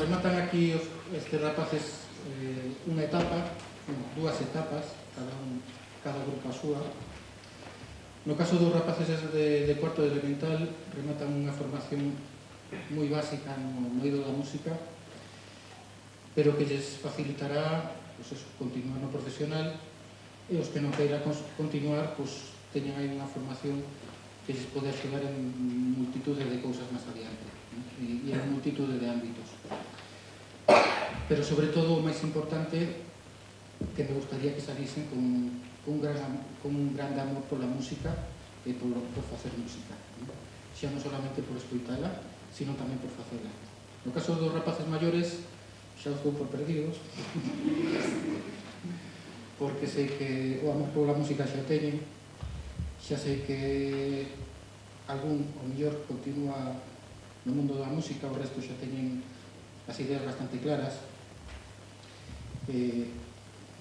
rematan aquí estes rapaces unha etapa, dúas etapas, cada grupo a súa. No caso dos rapaces de cuarto de elemental, rematan unha formación moi básica no eido da música, pero que lles facilitará pues eso, continuar no profesional, e os que non queiran continuar pues, teñen aí unha formación que lles pode axudar en multitude de cousas máis adiante, e en multitude de ámbitos. Pero sobre todo o máis importante, que me gustaría que salisen con un grande amor pola música e por facer música, xa non solamente por escoitala, sino tamén por facela. No caso dos rapaces maiores, xa os dou por perdidos, porque sei que o amor pola música xa teñen, xa sei que algún, o mellor, continúa no mundo da música, o resto xa teñen as ideas bastante claras.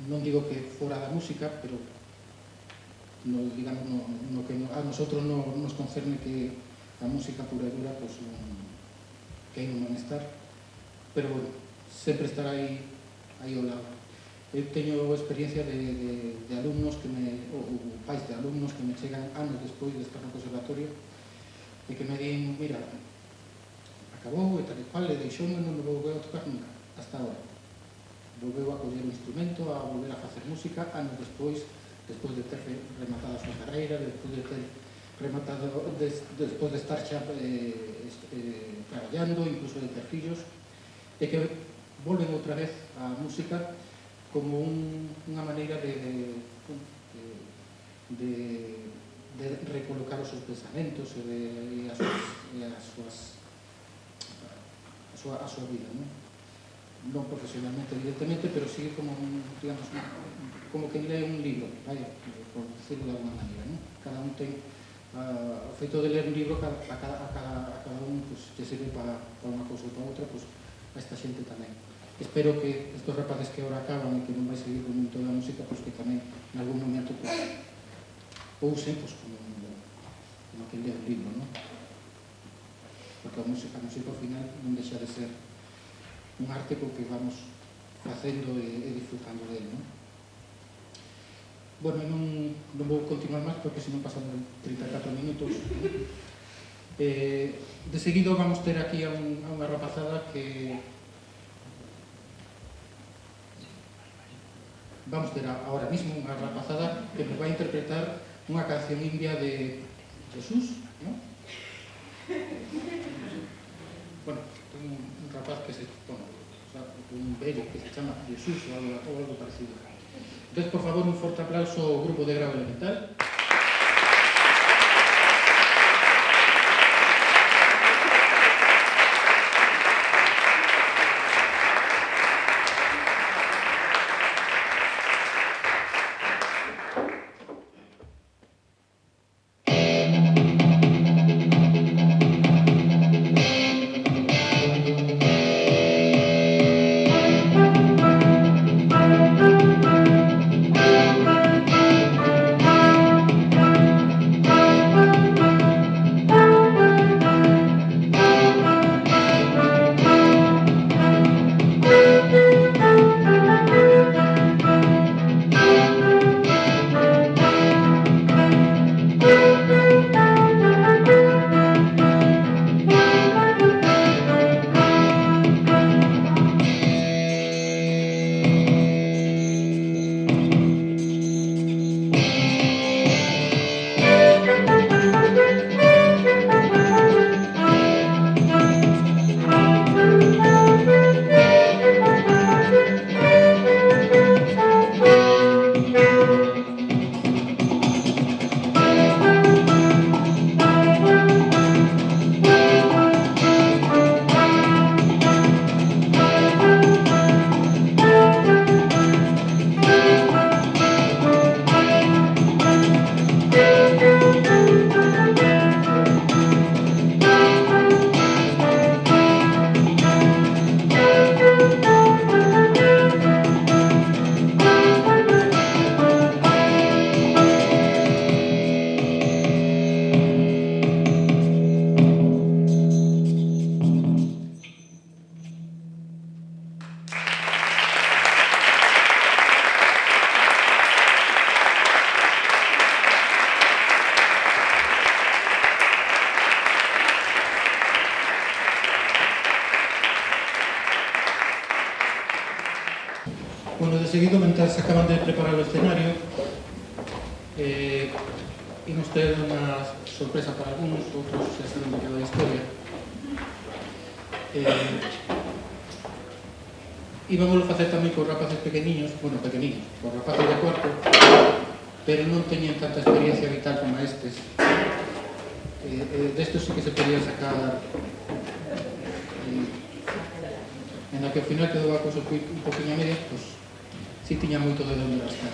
Non digo que fora da música, pero digamos, no que a nosotros nos concerne que a música pura e dura pues, que aí non van estar, pero bueno, sempre estará aí ao lado. Eu teño experiencia de alumnos ou pais de alumnos que me chegan anos despois de estar no conservatorio e que me din, mira, acabou e tal e cual, e deixoume, non me volveu a tocar nunca, hasta agora. Volveu a coller o instrumento, a volver a facer música anos despois de ter rematado a súa carreira, despois de ter rematado, despois de estar xa traballando, incluso de ter fillos, e que volven outra vez á música como unha maneira de recolocar os seus pensamentos e a súa vida, non profesionalmente, evidentemente, pero sí como, digamos, como que lee un libro, vaya, por decirlo de alguna maneira, cada un ten o feito de ler un libro a cada un pues, que sirve para unha cousa ou para outra, pues, a esta xente tamén. Espero que estos rapaces que agora acaban e que non vai seguir con moito da música, pues, que tamén en algún momento pues, usen pues, como que lee un libro, porque a música ao final non deixa de ser un arte co que vamos facendo e disfrutando dele, Bueno, non vou continuar máis porque senón pasan 34 minutos. De seguido vamos ter aquí a unha rapazada que vamos ter ahora mismo unha rapazada que nos vai interpretar unha canción india de Jesús, Bueno, un rapaz que un vello que se chama Jesús ou algo parecido. Entonces, por favor, un forte aplauso ao grupo de grado elemental. seguido, mentre se acaban de preparar o escenario, imos ter unha sorpresa para algúns, outros xa saben de que vai a historia. Íbamos facer tamén cos rapaces pequeniños, cos rapaces de cuarto, pero non teñen tanta experiencia vital como estes. Destos sí que se podía sacar en la que ao final quedou a cosa un poquinho a medias, pois sí tiña moito de onde rascar.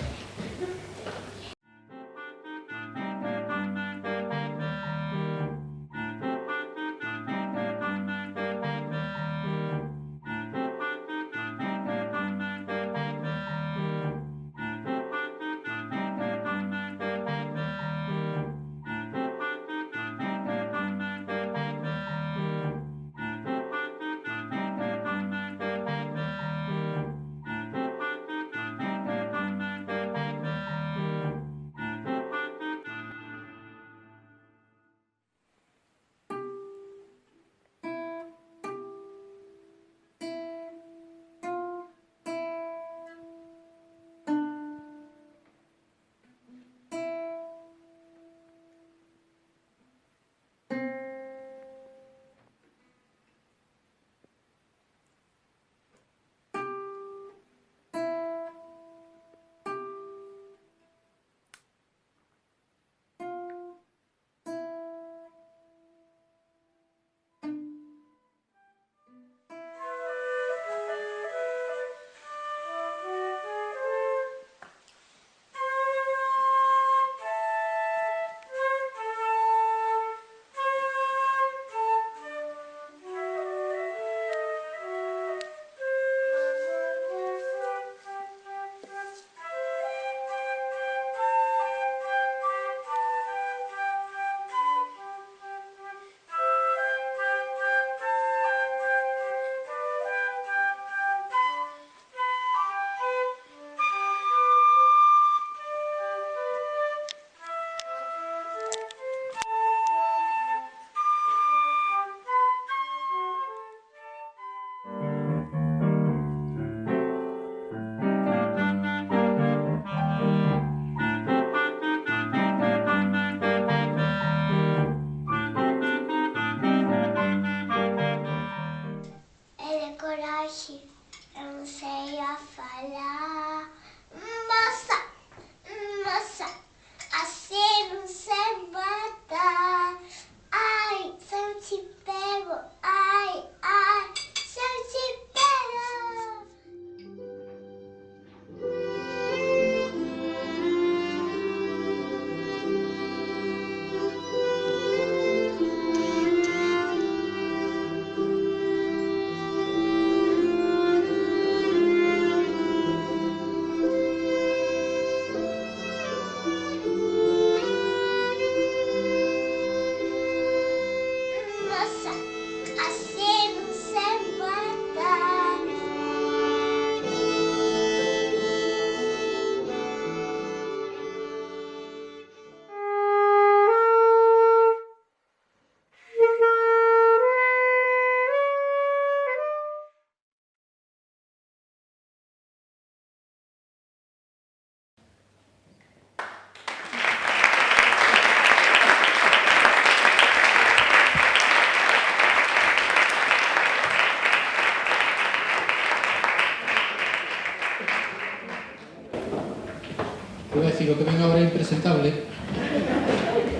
Voy a decir, lo que ven ahora es impresentable,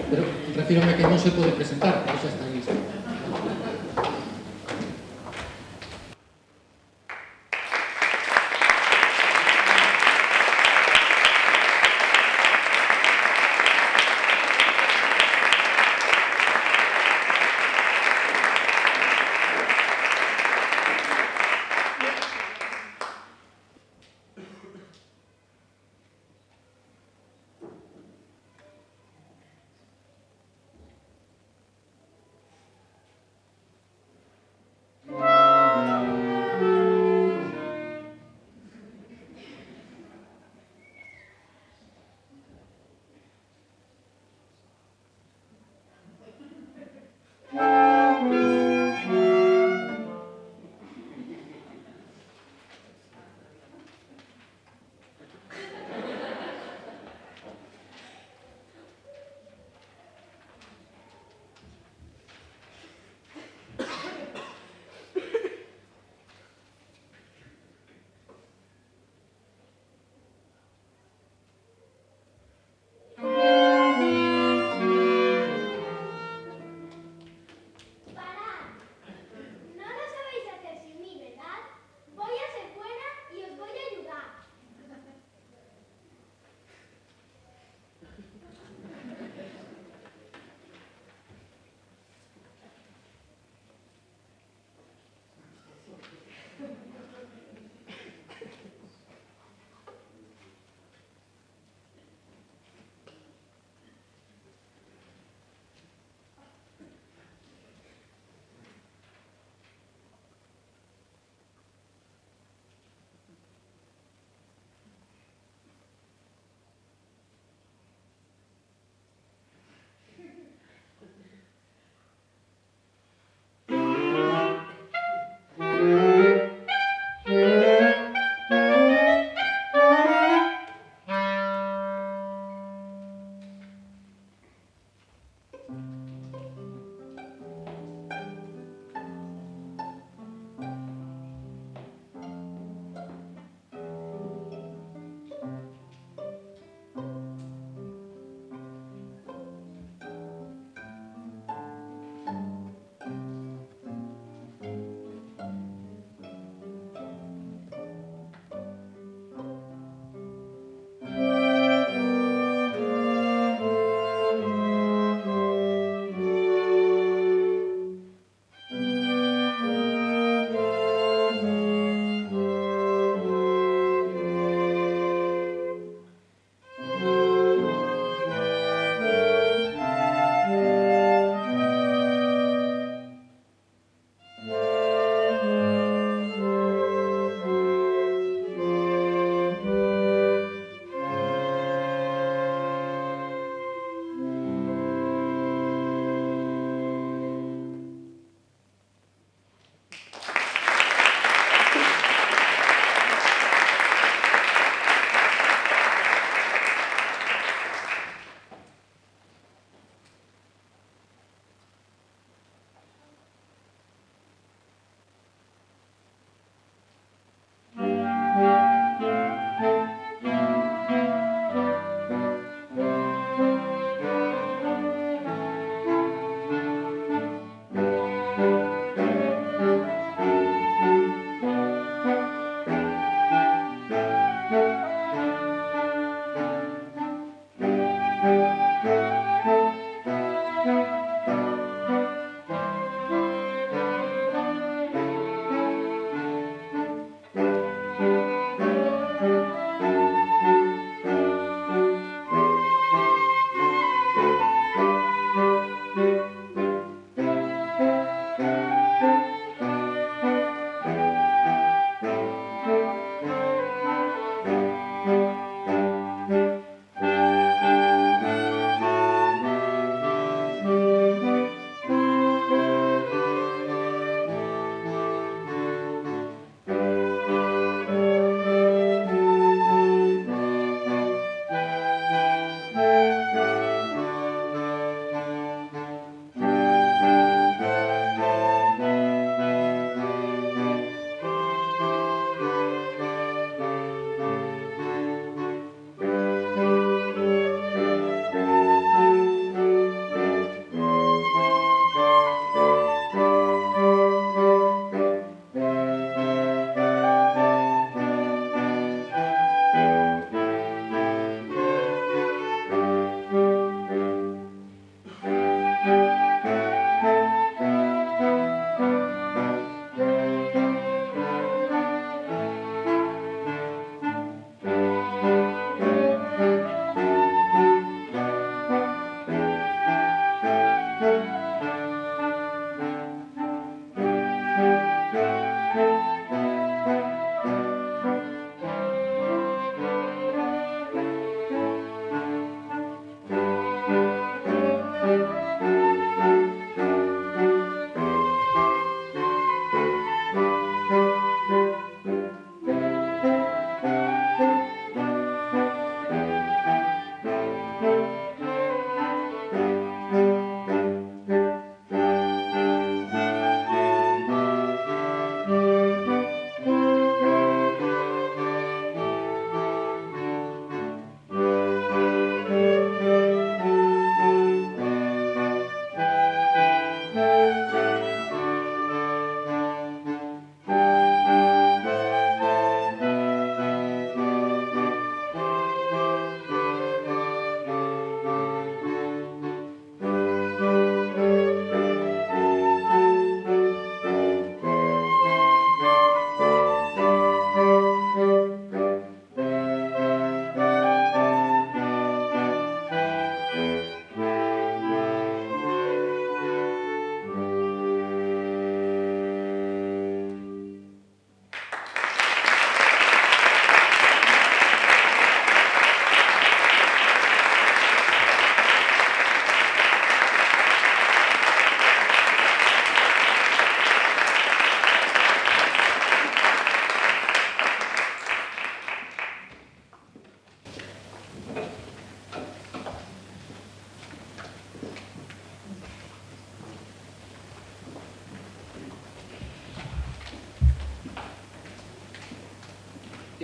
pero refírome a que non se pode presentar, porque xa está listo.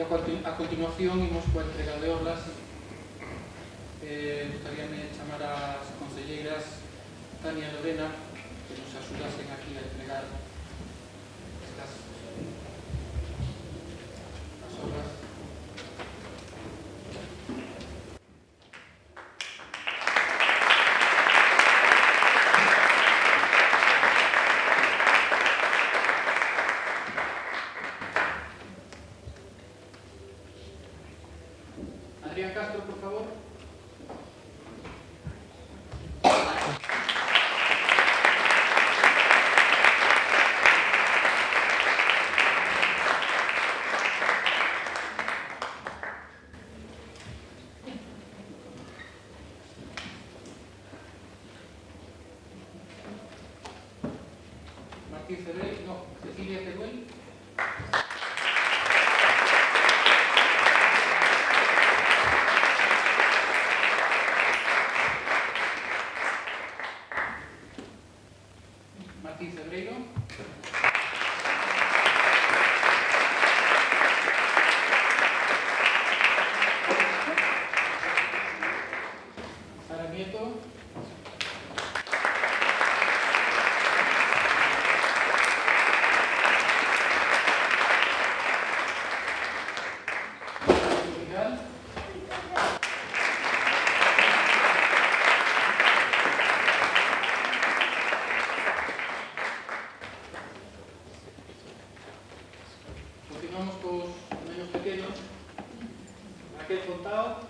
a continuación imos coa entrega de orlas. Gustaríame chamar as conselleiras Tania e Lorena que nos axudasen aquí a entregar estas as orlas. Adrián Castro, por favor. Martín Cebel, no, Cecilia Teruel. Martín Cebreiro. Sara Nieto. Vidal. Continuamos cos menos pequenos. Raquel Fontao.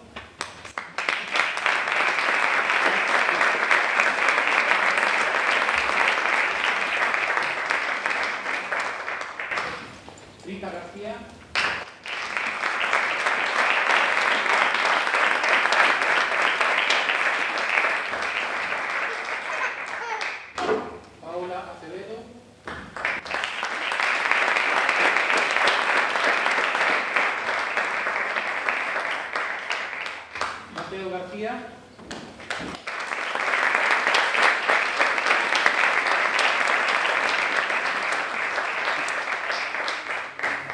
Rita García. Paola Acevedo. Mateo García.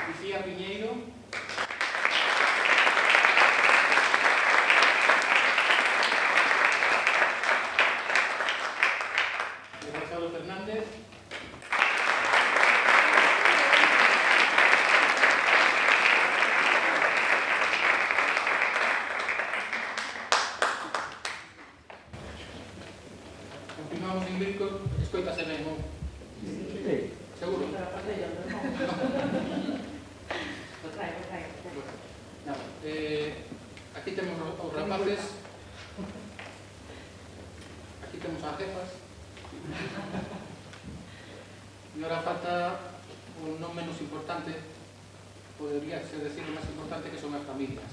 Lucía Piñeiro. Gonzalo Fernández. Continuamos en Virco. Escoitase ben, non? Seguro? Nada. Aquí temos os rapaces. Aquí temos as jefas. E ahora falta un non menos importante, podría ser decir o máis importante, que son as familias.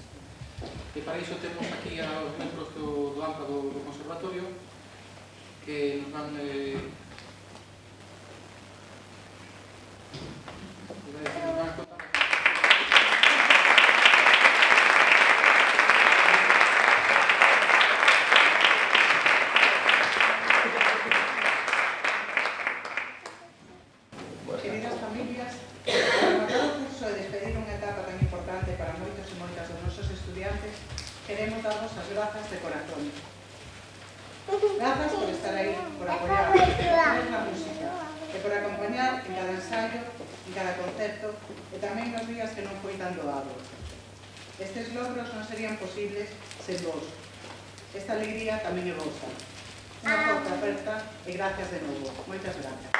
E para iso temos aquí aos membros do AMPA do Conservatorio que nos van Queridas familias, como cada curso de despedir unha etapa tan importante para moitos e moitas dos nosos estudiantes, queremos darvos as grazas de corazón. Grazas por estar aí, por apoiar, por poner na música, e por acompañar en cada ensayo, en cada concerto, e tamén nos días que non foi tan doado. Estes logros non serían posibles sen vos. Esta alegría tamén é vosa. Unha forte aperta e gracias de novo. Moitas gracias.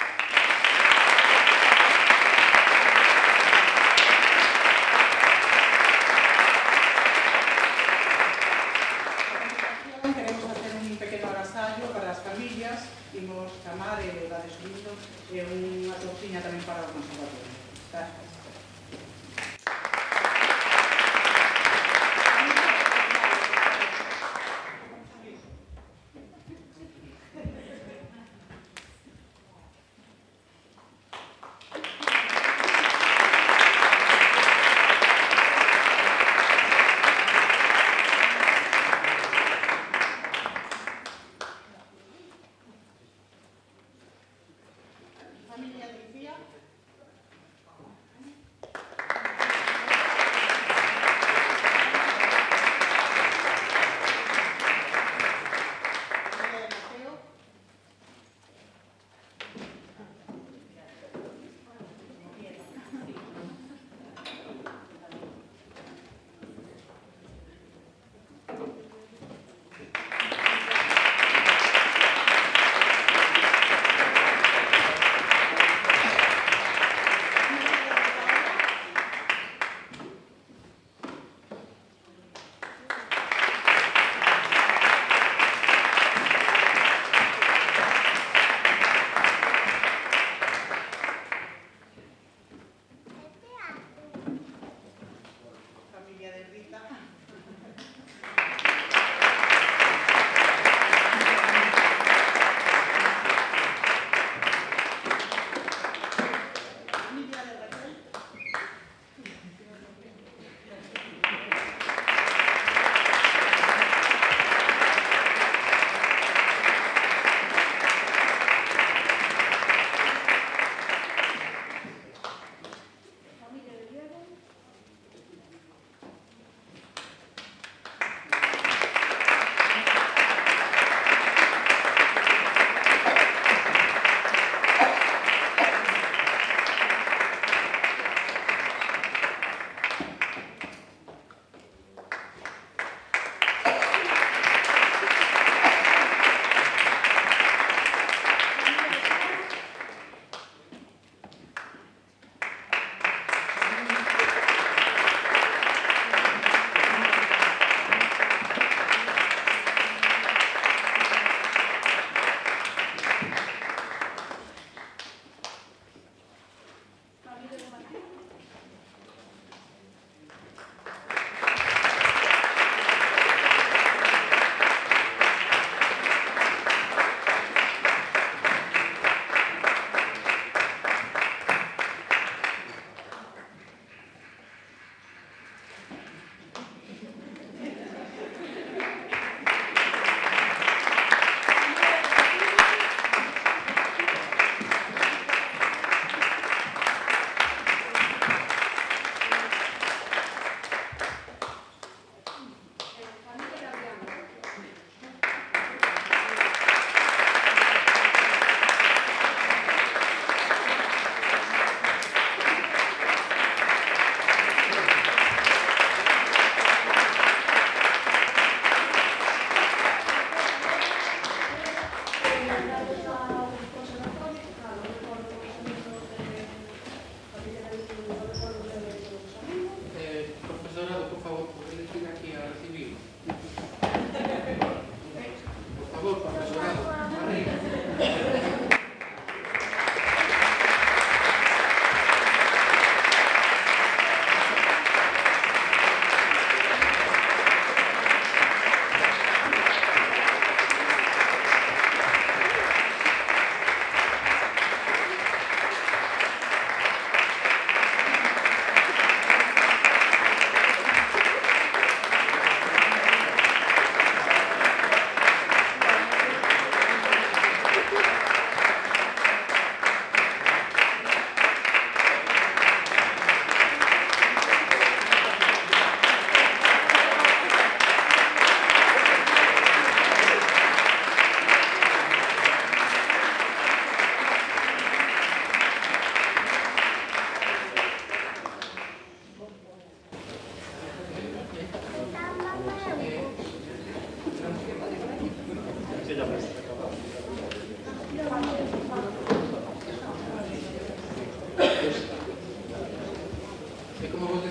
Queremos hacer un pequeno agasallo para as familias, imos chamar e vade subindo, e unha torciña tamén para o conservatorio. Gracias. Familia Lucía.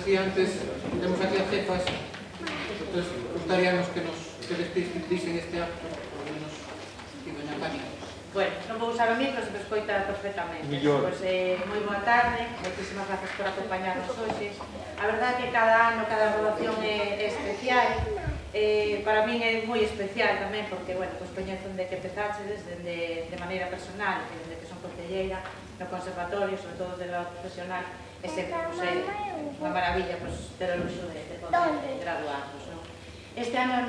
decía antes, temos aquí a Cefas, entonces gustaríamos que despedisen este acto, por lo menos aquí doña Tania. Bueno, non vou usar o micro, se me escoita perfectamente. Pois, moi boa tarde, moitísimas gracias por acompañarnos hoxe. A verdade é que cada ano, cada rodación é especial. Para min é moi especial tamén, porque, bueno, pois coñezo de que empezaxedes de maneira personal, desde que son concelleira no conservatorio, sobre todo de grado profesional, é sempre, pois, unha maravilla, pois, ter o luxo de poder graduarnos, non? Este ano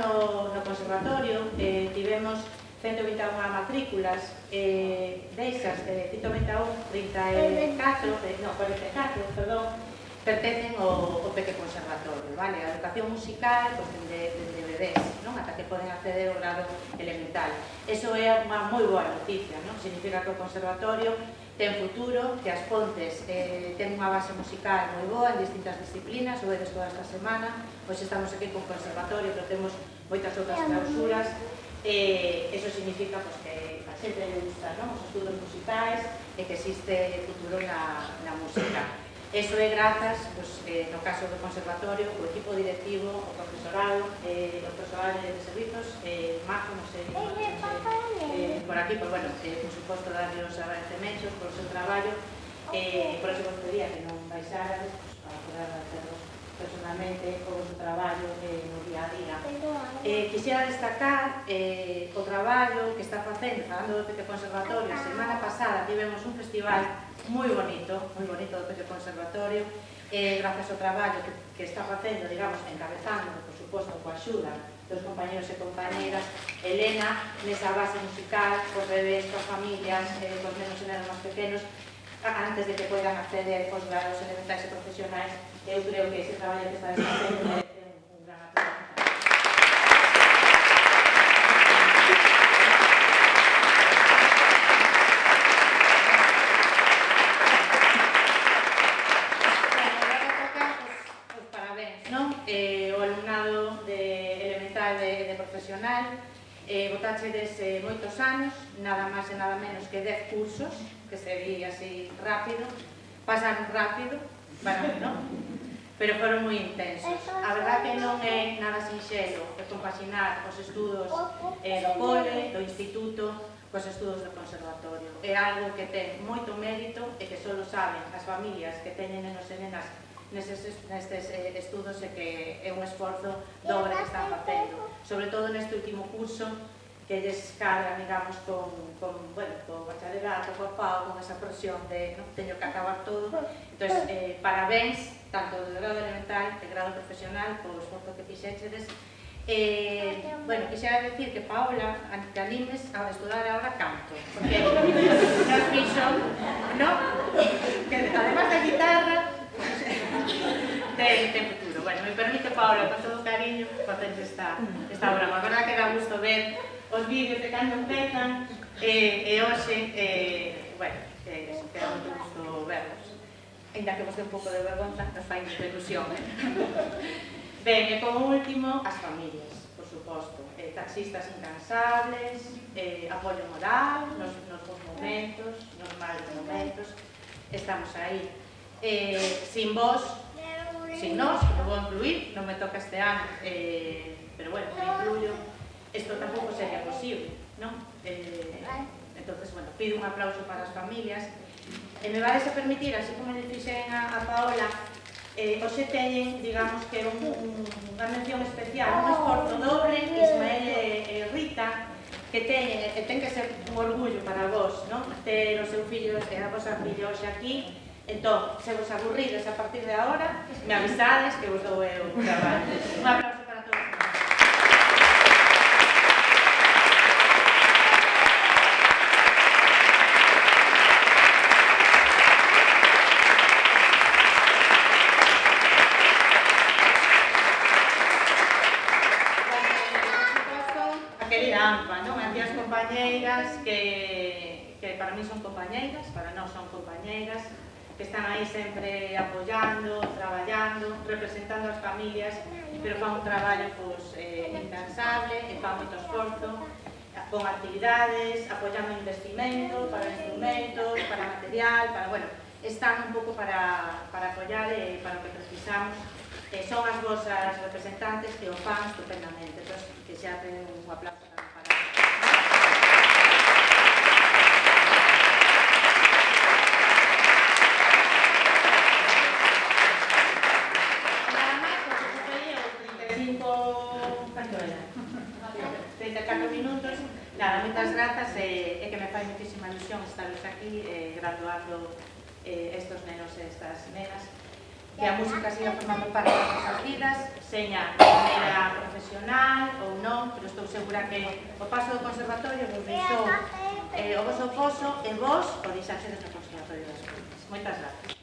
no conservatorio tivemos 121 matrículas, desas, 121, 44, pertencen ao Peque Conservatorio, vale? A educación musical, pois, dende bebés, non? Ata que poden acceder ao grado elemental. Eso é unha moi boa noticia, non? Significa que o conservatorio ten futuro, que as Pontes ten unha base musical moi boa en distintas disciplinas, o vedes toda esta semana, pois estamos aquí con conservatorio, pero temos moitas outras clausuras. Eso significa pues, que a xente le gusta, ¿no? Os estudos musicais e que existe futuro na música. Eso é grazas, pues, no caso do conservatorio, o equipo directivo, o profesorado de servizos, Majo, non sei, por aquí, pues, bueno, por suposto, darle os agradecementos por o seu traballo, por eso vos pedía que non baixárades, pues, para poder hacerlo personalmente o vosso traballo no día a día. Quixera destacar o traballo que está facendo, falando do Peque Conservatorio. A semana pasada tivemos un festival moi bonito do Peque Conservatorio, gracias ao traballo que está facendo, digamos, encabezando, por suposto, coa axuda dos compañeros e compañeras, Elena, nesa base musical, cos bebés, coas familias, cos nenos e nenas máis pequenos, antes de que poidan acceder aos grados elementais e profesionais. Eu creo que ese traballo que está facendo merece un gran aplauso. Os parabéns, non? O alumnado de elemental de profesional, botachedes moitos anos, nada máis e nada menos que 10 cursos, que se di así rápido, pasan rápido, para mí, non? Pero foron moi intensos. A verdad que non é nada sinxelo compaxinar os estudos do cole, do instituto, cos estudos do conservatorio. É algo que ten moito mérito e que só saben as familias que teñen nenos e nenas nestes estudos e que é un esforzo dobre que están facendo. Sobre todo neste último curso, que lles cargan, digamos, con bacharelato, con FAO, con esa presión de teño que acabar todo. Entón, parabéns, tanto do grado elemental e grado profesional, polo esforzo que fixéchedes. Bueno, quixera decir que Paola, te animes a estudar agora canto, porque nos fixo, non? Que además da guitarra, ten futuro. Bueno, me permite, Paola, con todo cariño, facerse esta broma. A verdad que dá gusto ver os vídeos de cando empezan e hoxe, bueno, que dá moito gusto verlos. Ainda que vos dé un pouco de vergonza, nos fai moita ilusión. Ben, e como último, as familias, por suposto. Taxistas incansables, apoio moral nos bons momentos, nos malos momentos. Estamos aí. Sin vos, sin nós, que non vou incluir, non me toca este ano, pero bueno, me incluyo, isto tampouco sería posible, non? Entonces, bueno, pido un aplauso para as familias. E me vais a permitir, así como le fixen a Paola, hoxe teñen, digamos, que unha mención especial, un esforzo doble, Ismael e Rita, que teñen, e ten que ser un orgullo para vos, non? Ter o seu fillo e a vosa filla hoxe aquí. Entón, se vos aburrides a partir de agora, me avisades que vos dou eu o traballo. Un aplauso para todos. A querida AMPA, non? Aquí as compañeiras que para mí son compañeiras, para nós son compañeiras, que están aí sempre apoiando, traballando, representando as familias, pero fan un traballo incansable, e fan moito esforzo, con actividades, apoiando investimento para instrumentos, para material, para, bueno, están un pouco para apoiar e para o que precisamos. Son as vosas representantes que o fan estupendamente. Entón, que xa ten un aplauso tamén para... Nada máis, o que foi o 34 minutos. Nada, moitas grazas e que me fai muitísima ilusión estaros aquí graduando estos nenos e estas nenas, que a música siga formando parte das nosas vidas, seña de maneira profesional ou non, pero estou segura que o paso do conservatorio vos deixou o vosso poso e vos o deixaxedes no conservatorio das Contas. Moitas grazas.